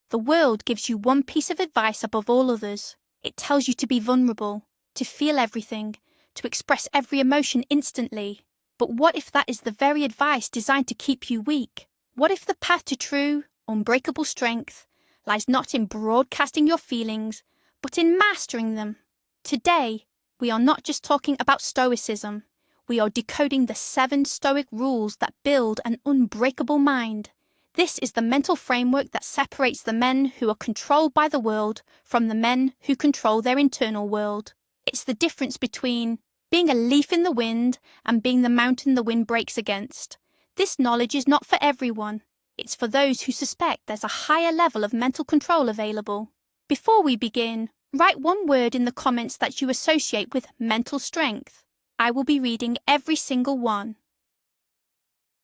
The world gives you one piece of advice above all others. It tells you to be vulnerable, to feel everything, to express every emotion instantly. But what if that is the very advice designed to keep you weak? What if the path to true, unbreakable strength lies not in broadcasting your feelings, but in mastering them? Today, we are not just talking about Stoicism. We are decoding the 7 Stoic rules that build an unbreakable mind. This is the mental framework that separates the men who are controlled by the world from the men who control their internal world. It's the difference between being a leaf in the wind and being the mountain the wind breaks against. This knowledge is not for everyone. It's for those who suspect there's a higher level of mental control available. Before we begin, write one word in the comments that you associate with mental strength. I will be reading every single one.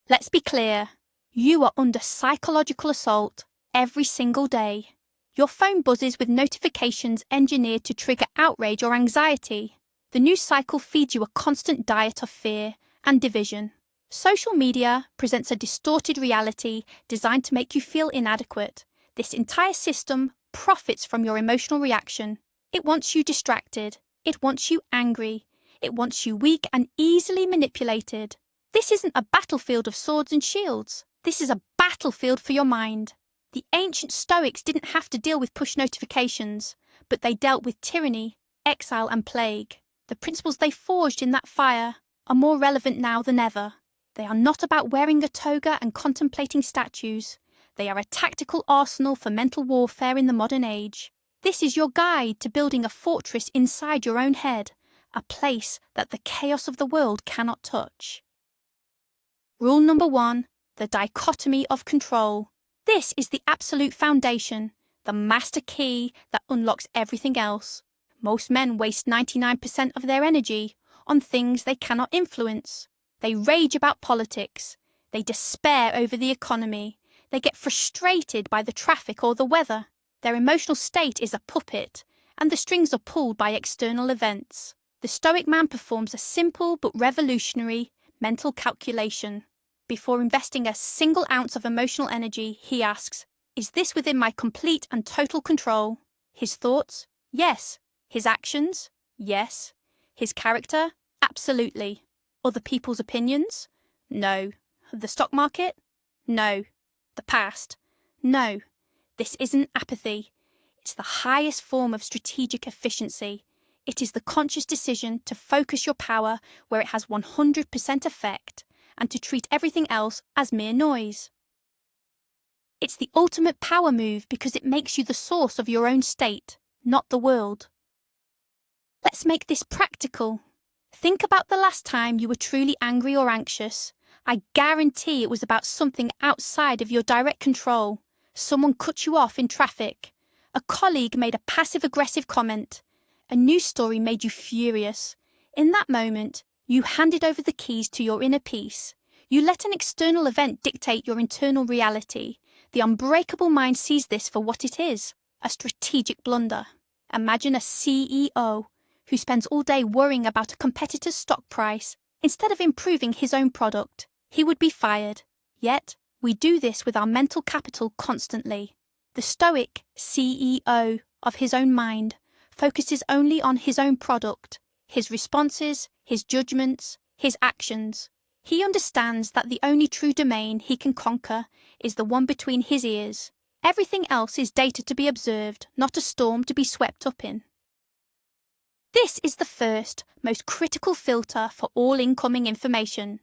Let's be clear. You are under psychological assault every single day. Your phone buzzes with notifications engineered to trigger outrage or anxiety. The news cycle feeds you a constant diet of fear and division. Social media presents a distorted reality designed to make you feel inadequate. This entire system profits from your emotional reaction. It wants you distracted. It wants you angry. It wants you weak and easily manipulated. This isn't a battlefield of swords and shields. This is a battlefield for your mind. The ancient Stoics didn't have to deal with push notifications, but they dealt with tyranny, exile, and plague. The principles they forged in that fire are more relevant now than ever. They are not about wearing a toga and contemplating statues. They are a tactical arsenal for mental warfare in the modern age. This is your guide to building a fortress inside your own head, a place that the chaos of the world cannot touch. Rule number 1, the dichotomy of control. This is the absolute foundation, the master key that unlocks everything else. Most men waste 99% of their energy on things they cannot influence. They rage about politics. They despair over the economy. They get frustrated by the traffic or the weather. Their emotional state is a puppet, and the strings are pulled by external events. The Stoic man performs a simple but revolutionary mental calculation. Before investing a single ounce of emotional energy, he asks, is this within my complete and total control? His thoughts? Yes. His actions? Yes. His character? Absolutely. Other people's opinions? No. The stock market? No. The past? No. This isn't apathy. It's the highest form of strategic efficiency. It is the conscious decision to focus your power where it has 100% effect and to treat everything else as mere noise. It's the ultimate power move because it makes you the source of your own state, not the world. Let's make this practical. Think about the last time you were truly angry or anxious. I guarantee it was about something outside of your direct control. Someone cut you off in traffic. A colleague made a passive-aggressive comment. A news story made you furious. In that moment, you handed over the keys to your inner peace. You let an external event dictate your internal reality. The unbreakable mind sees this for what it is, a strategic blunder. Imagine a CEO who spends all day worrying about a competitor's stock price instead of improving his own product. He would be fired. Yet, we do this with our mental capital constantly. The Stoic CEO of his own mind focuses only on his own product, his responses, his judgments, his actions. He understands that the only true domain he can conquer is the one between his ears. Everything else is data to be observed, not a storm to be swept up in. This is the first, most critical filter for all incoming information.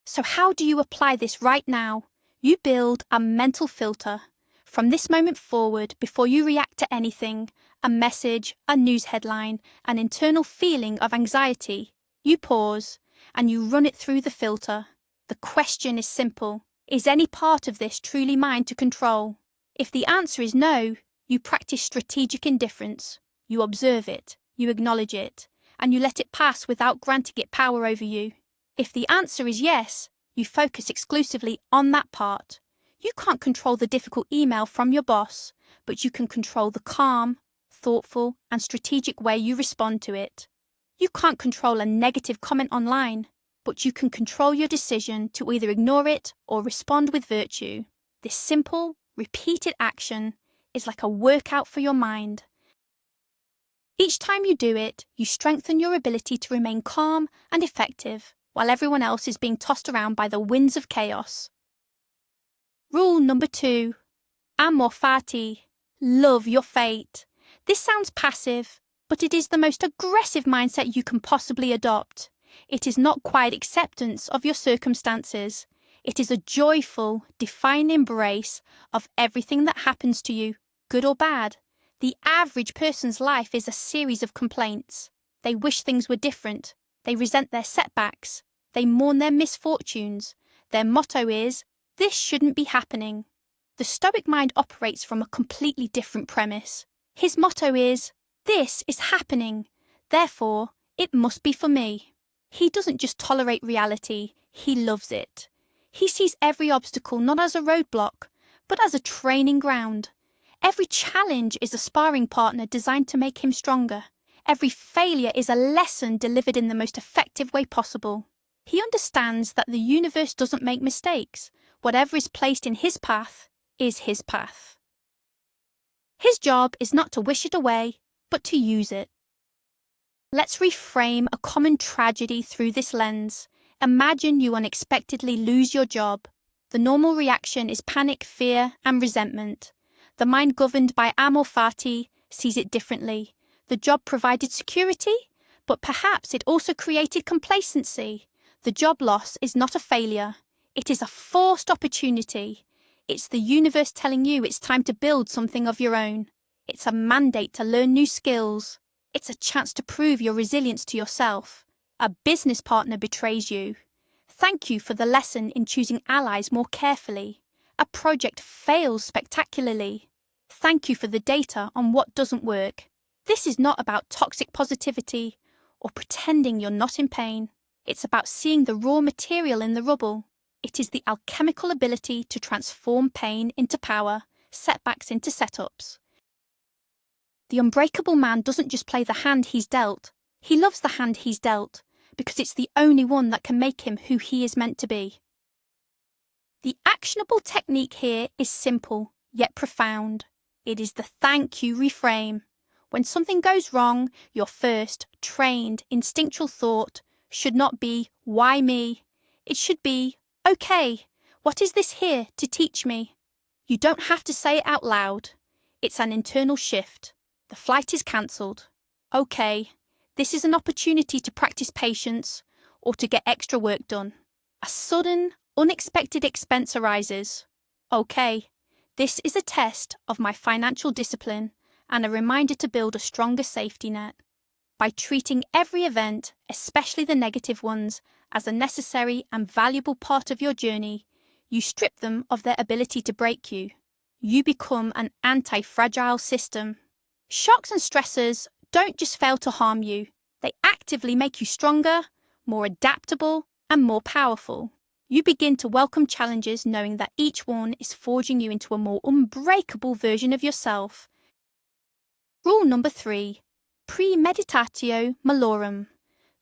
So how do you apply this right now? You build a mental filter. From this moment forward, before you react to anything, a message, a news headline, an internal feeling of anxiety, you pause and you run it through the filter. The question is simple. Is any part of this truly mine to control? If the answer is no, you practice strategic indifference. You observe it, you acknowledge it, and you let it pass without granting it power over you. If the answer is yes, you focus exclusively on that part. You can't control the difficult email from your boss, but you can control the calm, thoughtful, and strategic way you respond to it. You can't control a negative comment online, but you can control your decision to either ignore it or respond with virtue. This simple, repeated action is like a workout for your mind. Each time you do it, you strengthen your ability to remain calm and effective while everyone else is being tossed around by the winds of chaos. Rule number 2. Amor fati. Love your fate. This sounds passive, but it is the most aggressive mindset you can possibly adopt. It is not quiet acceptance of your circumstances. It is a joyful, defiant embrace of everything that happens to you, good or bad. The average person's life is a series of complaints. They wish things were different. They resent their setbacks. They mourn their misfortunes. Their motto is, "This shouldn't be happening." The Stoic mind operates from a completely different premise. His motto is, "This is happening. Therefore, it must be for me." He doesn't just tolerate reality, he loves it. He sees every obstacle not as a roadblock, but as a training ground. Every challenge is a sparring partner designed to make him stronger. Every failure is a lesson delivered in the most effective way possible. He understands that the universe doesn't make mistakes. Whatever is placed in his path is his path. His job is not to wish it away, but to use it. Let's reframe a common tragedy through this lens. Imagine you unexpectedly lose your job. The normal reaction is panic, fear, and resentment. The mind governed by amor fati sees it differently. The job provided security, but perhaps it also created complacency. The job loss is not a failure. It is a forced opportunity. It's the universe telling you it's time to build something of your own. It's a mandate to learn new skills. It's a chance to prove your resilience to yourself. A business partner betrays you. Thank you for the lesson in choosing allies more carefully. A project fails spectacularly. Thank you for the data on what doesn't work. This is not about toxic positivity or pretending you're not in pain. It's about seeing the raw material in the rubble. It is the alchemical ability to transform pain into power, setbacks into setups. The unbreakable man doesn't just play the hand he's dealt. He loves the hand he's dealt because it's the only one that can make him who he is meant to be. The actionable technique here is simple, yet profound. It is the thank you reframe. When something goes wrong, your first, trained, instinctual thought should not be, why me? It should be, okay, what is this here to teach me? You don't have to say it out loud. It's an internal shift. The flight is cancelled. Okay, this is an opportunity to practice patience or to get extra work done. A sudden, unexpected expense arises. Okay, this is a test of my financial discipline and a reminder to build a stronger safety net. By treating every event, especially the negative ones, as a necessary and valuable part of your journey, you strip them of their ability to break you. You become an anti-fragile system. Shocks and stressors don't just fail to harm you, they actively make you stronger, more adaptable, and more powerful. You begin to welcome challenges knowing that each one is forging you into a more unbreakable version of yourself. Rule number 3. Premeditatio malorum.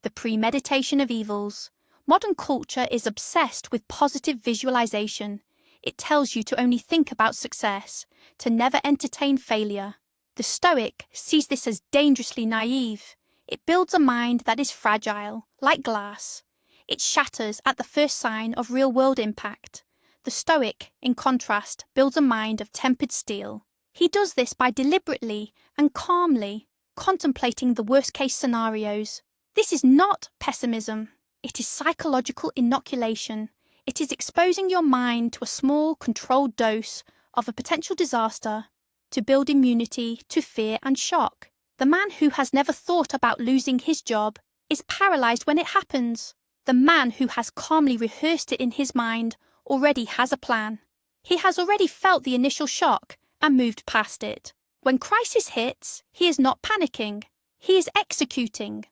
The premeditation of evils. Modern culture is obsessed with positive visualization. It tells you to only think about success, to never entertain failure. The Stoic sees this as dangerously naive. It builds a mind that is fragile, like glass. It shatters at the first sign of real-world impact. The Stoic, in contrast, builds a mind of tempered steel. He does this by deliberately and calmly contemplating the worst-case scenarios. This is not pessimism. It is psychological inoculation. It is exposing your mind to a small, controlled dose of a potential disaster to build immunity to fear and shock. The man who has never thought about losing his job is paralyzed when it happens. The man who has calmly rehearsed it in his mind already has a plan. He has already felt the initial shock and moved past it. When crisis hits, he is not panicking. He is executing.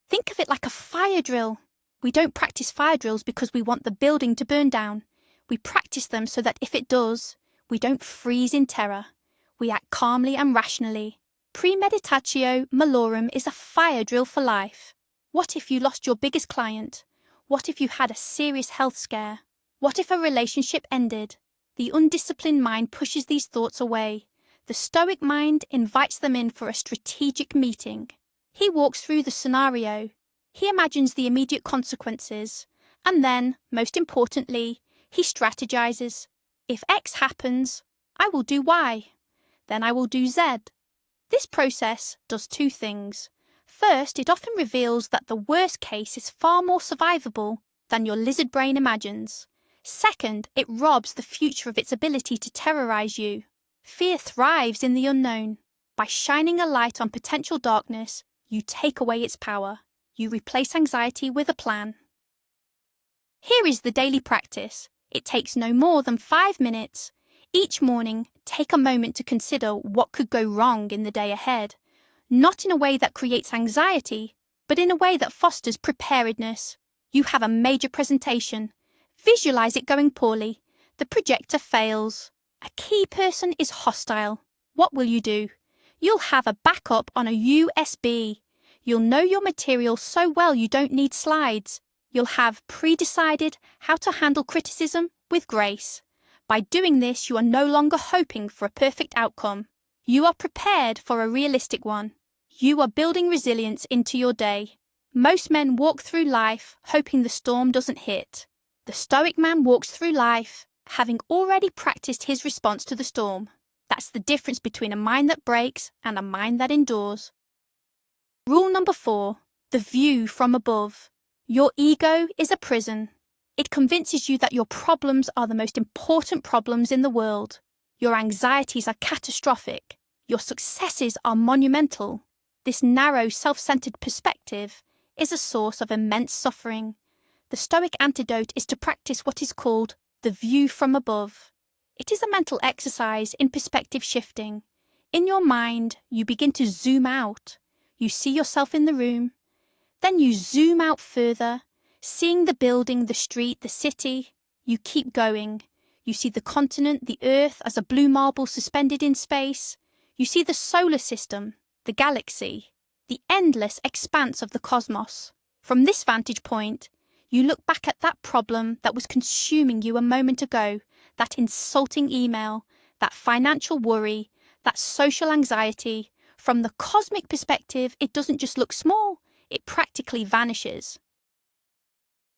Think of it like a fire drill. We don't practice fire drills because we want the building to burn down. We practice them so that if it does, we don't freeze in terror. We act calmly and rationally. Premeditatio malorum is a fire drill for life. What if you lost your biggest client? What if you had a serious health scare? What if a relationship ended? The undisciplined mind pushes these thoughts away. The Stoic mind invites them in for a strategic meeting. He walks through the scenario. He imagines the immediate consequences. And then, most importantly, he strategizes. If X happens, I will do Y. Then I will do Z. This process does two things. First, it often reveals that the worst case is far more survivable than your lizard brain imagines. Second, it robs the future of its ability to terrorize you. Fear thrives in the unknown. By shining a light on potential darkness, you take away its power. You replace anxiety with a plan. Here is the daily practice. It takes no more than 5 minutes. Each morning, take a moment to consider what could go wrong in the day ahead. Not in a way that creates anxiety, but in a way that fosters preparedness. You have a major presentation. Visualize it going poorly. The projector fails. A key person is hostile. What will you do? You'll have a backup on a USB. You'll know your material so well you don't need slides. You'll have pre-decided how to handle criticism with grace. By doing this, you are no longer hoping for a perfect outcome. You are prepared for a realistic one. You are building resilience into your day. Most men walk through life hoping the storm doesn't hit. The Stoic man walks through life having already practiced his response to the storm. That's the difference between a mind that breaks and a mind that endures. Rule number 4. The view from above. Your ego is a prison. It convinces you that your problems are the most important problems in the world. Your anxieties are catastrophic. Your successes are monumental. This narrow, self-centered perspective is a source of immense suffering. The Stoic antidote is to practice what is called the view from above. It is a mental exercise in perspective shifting. In your mind, you begin to zoom out. You see yourself in the room. Then you zoom out further, seeing the building, the street, the city. You keep going. You see the continent, the earth as a blue marble suspended in space. You see the solar system, the galaxy, the endless expanse of the cosmos. From this vantage point, you look back at that problem that was consuming you a moment ago, that insulting email, that financial worry, that social anxiety. From the cosmic perspective, it doesn't just look small, it practically vanishes.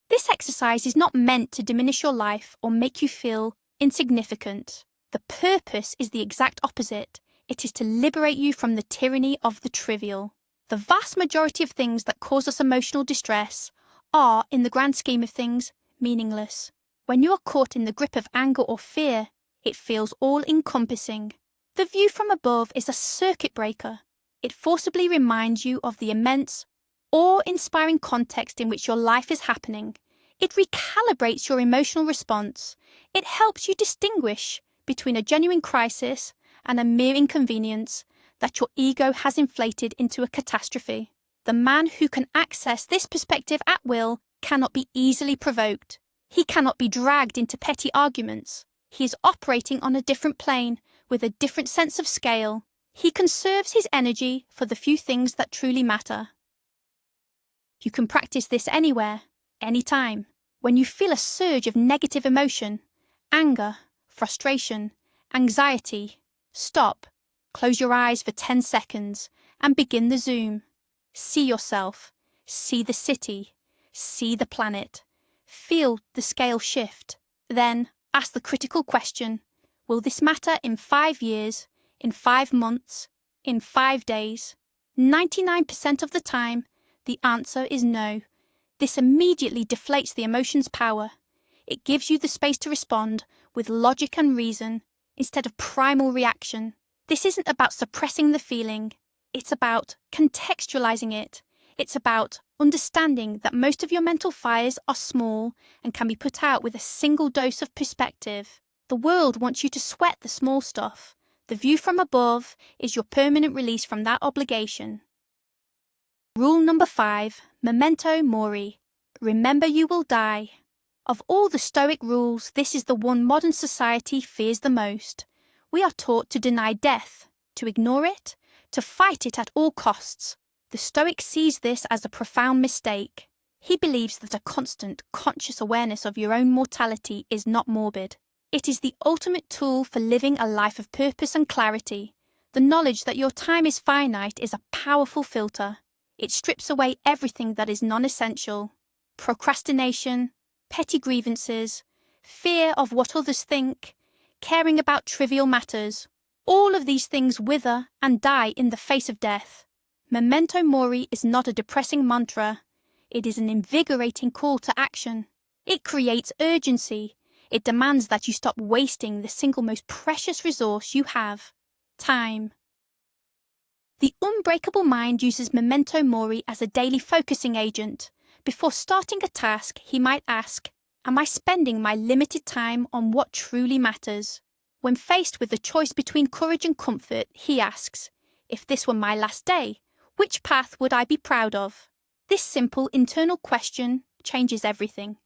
This exercise is not meant to diminish your life or make you feel insignificant. The purpose is the exact opposite. It is to liberate you from the tyranny of the trivial. The vast majority of things that cause us emotional distress are, in the grand scheme of things, meaningless. When you are caught in the grip of anger or fear, it feels all-encompassing. The view from above is a circuit breaker. It forcibly reminds you of the immense, awe-inspiring context in which your life is happening. It recalibrates your emotional response. It helps you distinguish between a genuine crisis and a mere inconvenience that your ego has inflated into a catastrophe. The man who can access this perspective at will cannot be easily provoked. He cannot be dragged into petty arguments. He is operating on a different plane, with a different sense of scale. He conserves his energy for the few things that truly matter. You can practice this anywhere, anytime. When you feel a surge of negative emotion, anger, frustration, anxiety, stop, close your eyes for 10 seconds, and begin the zoom. See yourself, see the city, see the planet. Feel the scale shift. Then ask the critical question, will this matter in 5 years, in 5 months, in 5 days? 99% of the time, the answer is no. This immediately deflates the emotion's power. It gives you the space to respond with logic and reason instead of primal reaction. This isn't about suppressing the feeling. It's about contextualizing it. It's about understanding that most of your mental fires are small and can be put out with a single dose of perspective. The world wants you to sweat the small stuff. The view from above is your permanent release from that obligation. Rule number 5, memento mori. Remember you will die. Of all the Stoic rules, this is the one modern society fears the most. We are taught to deny death, to ignore it, to fight it at all costs. The Stoic sees this as a profound mistake. He believes that a constant, conscious awareness of your own mortality is not morbid. It is the ultimate tool for living a life of purpose and clarity. The knowledge that your time is finite is a powerful filter. It strips away everything that is non-essential. Procrastination, petty grievances, fear of what others think, caring about trivial matters. All of these things wither and die in the face of death. Memento mori is not a depressing mantra. It is an invigorating call to action. It creates urgency. It demands that you stop wasting the single most precious resource you have: time. The unbreakable mind uses memento mori as a daily focusing agent. Before starting a task, he might ask, am I spending my limited time on what truly matters? When faced with the choice between courage and comfort, he asks, if this were my last day, which path would I be proud of? This simple internal question changes everything.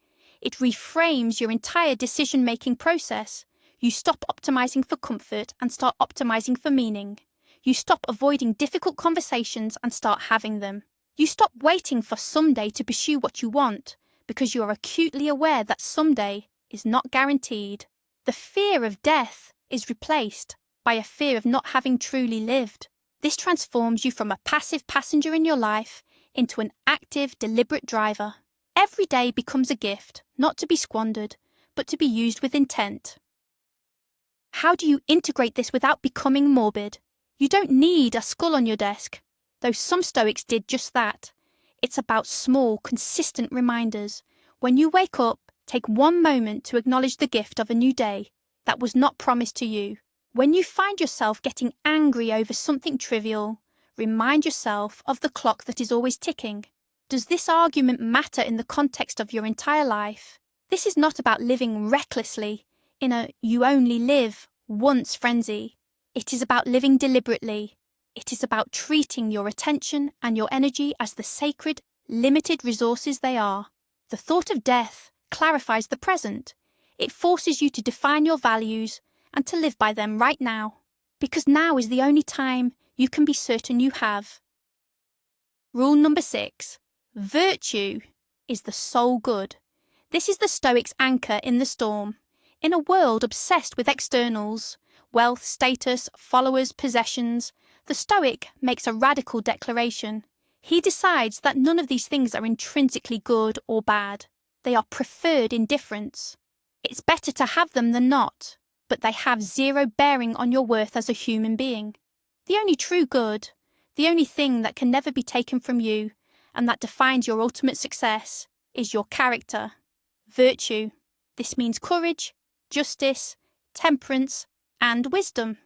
It reframes your entire decision-making process. You stop optimizing for comfort and start optimizing for meaning. You stop avoiding difficult conversations and start having them. You stop waiting for someday to pursue what you want, because you are acutely aware that someday is not guaranteed. The fear of death is replaced by a fear of not having truly lived. This transforms you from a passive passenger in your life into an active, deliberate driver. Every day becomes a gift, not to be squandered, but to be used with intent. How do you integrate this without becoming morbid? You don't need a skull on your desk, though some Stoics did just that. It's about small, consistent reminders. When you wake up, take one moment to acknowledge the gift of a new day that was not promised to you. When you find yourself getting angry over something trivial, remind yourself of the clock that is always ticking. Does this argument matter in the context of your entire life? This is not about living recklessly in a you only live once frenzy. It is about living deliberately. It is about treating your attention and your energy as the sacred, limited resources they are. The thought of death clarifies the present. It forces you to define your values and to live by them right now, because now is the only time you can be certain you have. Rule number 6. Virtue is the sole good. This is the Stoic's anchor in the storm. In a world obsessed with externals, wealth, status, followers, possessions, the Stoic makes a radical declaration. He decides that none of these things are intrinsically good or bad. They are preferred indifference. It's better to have them than not, but they have zero bearing on your worth as a human being. The only true good, the only thing that can never be taken from you, and that defines your ultimate success, is your character. Virtue. This means courage, justice, temperance, and wisdom.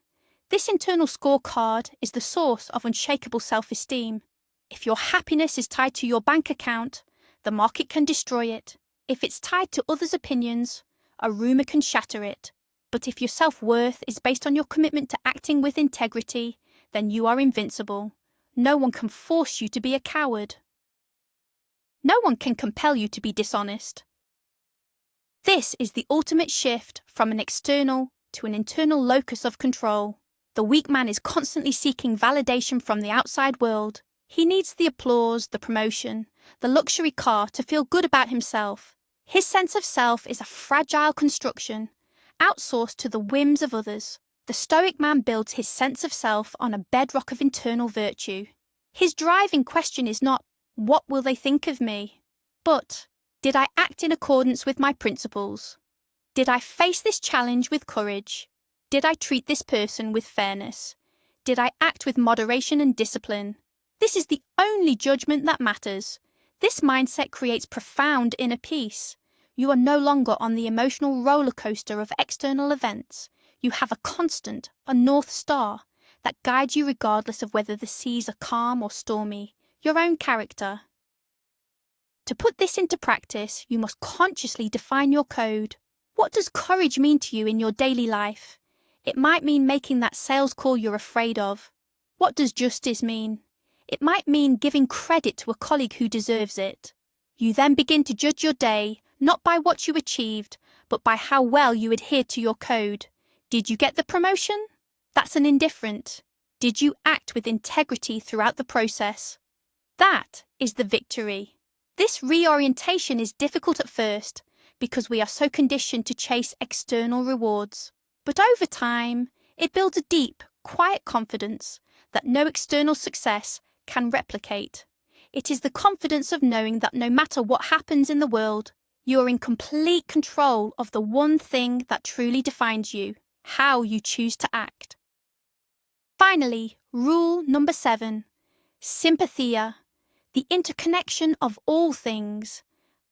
This internal scorecard is the source of unshakable self-esteem. If your happiness is tied to your bank account, the market can destroy it. If it's tied to others' opinions, a rumour can shatter it. But if your self-worth is based on your commitment to acting with integrity, then you are invincible. No one can force you to be a coward. No one can compel you to be dishonest. This is the ultimate shift from an external to an internal locus of control. The weak man is constantly seeking validation from the outside world. He needs the applause, the promotion, the luxury car to feel good about himself. His sense of self is a fragile construction, outsourced to the whims of others. The Stoic man builds his sense of self on a bedrock of internal virtue. His driving question is not, what will they think of me? But, did I act in accordance with my principles? Did I face this challenge with courage? Did I treat this person with fairness? Did I act with moderation and discipline? This is the only judgment that matters. This mindset creates profound inner peace. You are no longer on the emotional roller coaster of external events. You have a constant, a North Star, that guides you regardless of whether the seas are calm or stormy, your own character. To put this into practice, you must consciously define your code. What does courage mean to you in your daily life? It might mean making that sales call you're afraid of. What does justice mean? It might mean giving credit to a colleague who deserves it. You then begin to judge your day, not by what you achieved, but by how well you adhered to your code. Did you get the promotion? That's an indifferent. Did you act with integrity throughout the process? That is the victory. This reorientation is difficult at first, because we are so conditioned to chase external rewards. But over time, it builds a deep, quiet confidence that no external success can replicate. It is the confidence of knowing that no matter what happens in the world, you are in complete control of the one thing that truly defines you, how you choose to act. Finally, rule number 7, sympathia, the interconnection of all things.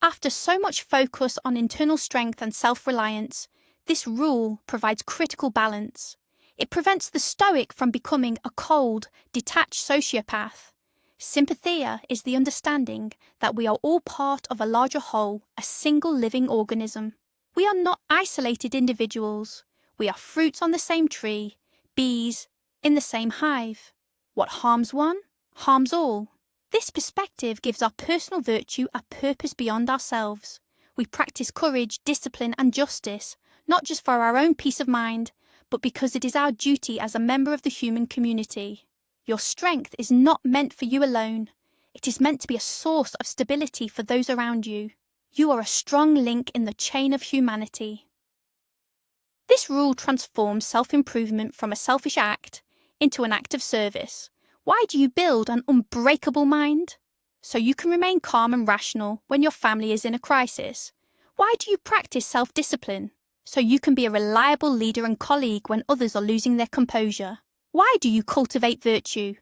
After so much focus on internal strength and self-reliance, this rule provides critical balance. It prevents the Stoic from becoming a cold, detached sociopath. Sympathia is the understanding that we are all part of a larger whole, a single living organism. We are not isolated individuals. We are fruits on the same tree, bees in the same hive. What harms one, harms all. This perspective gives our personal virtue a purpose beyond ourselves. We practice courage, discipline, and justice, not just for our own peace of mind, but because it is our duty as a member of the human community. Your strength is not meant for you alone. It is meant to be a source of stability for those around you. You are a strong link in the chain of humanity. This rule transforms self-improvement from a selfish act into an act of service. Why do you build an unbreakable mind? So you can remain calm and rational when your family is in a crisis. Why do you practice self-discipline? So you can be a reliable leader and colleague when others are losing their composure. Why do you cultivate virtue?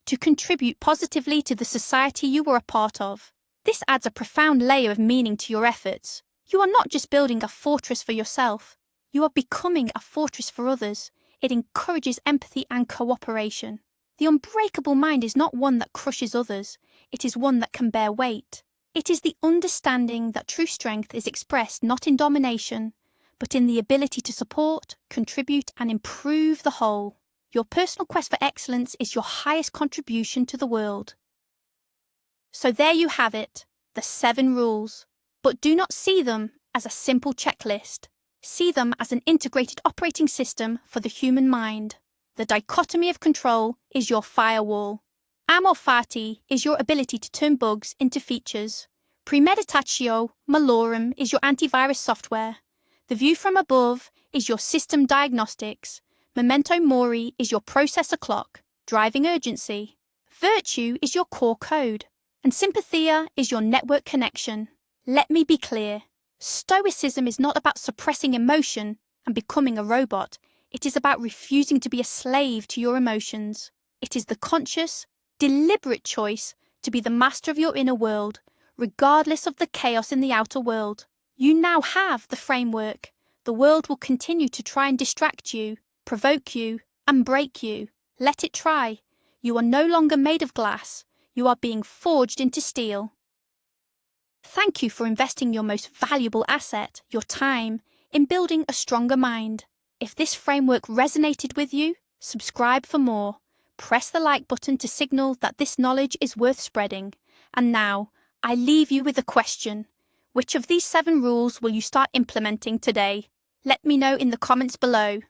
To contribute positively to the society you are a part of. This adds a profound layer of meaning to your efforts. You are not just building a fortress for yourself. You are becoming a fortress for others. It encourages empathy and cooperation. The unbreakable mind is not one that crushes others. It is one that can bear weight. It is the understanding that true strength is expressed not in domination, but in the ability to support, contribute, and improve the whole. Your personal quest for excellence is your highest contribution to the world. So there you have it, the 7 rules. But do not see them as a simple checklist. See them as an integrated operating system for the human mind. The dichotomy of control is your firewall. Amor fati is your ability to turn bugs into features. Premeditatio malorum is your antivirus software. The view from above is your system diagnostics. Memento mori is your processor clock, driving urgency. Virtue is your core code. And sympathia is your network connection. Let me be clear. Stoicism is not about suppressing emotion and becoming a robot. It is about refusing to be a slave to your emotions. It is the conscious, deliberate choice to be the master of your inner world, regardless of the chaos in the outer world. You now have the framework. The world will continue to try and distract you, provoke you, and break you. Let it try. You are no longer made of glass. You are being forged into steel. Thank you for investing your most valuable asset, your time, in building a stronger mind. If this framework resonated with you, subscribe for more. Press the like button to signal that this knowledge is worth spreading. And now, I leave you with a question. Which of these 7 rules will you start implementing today? Let me know in the comments below.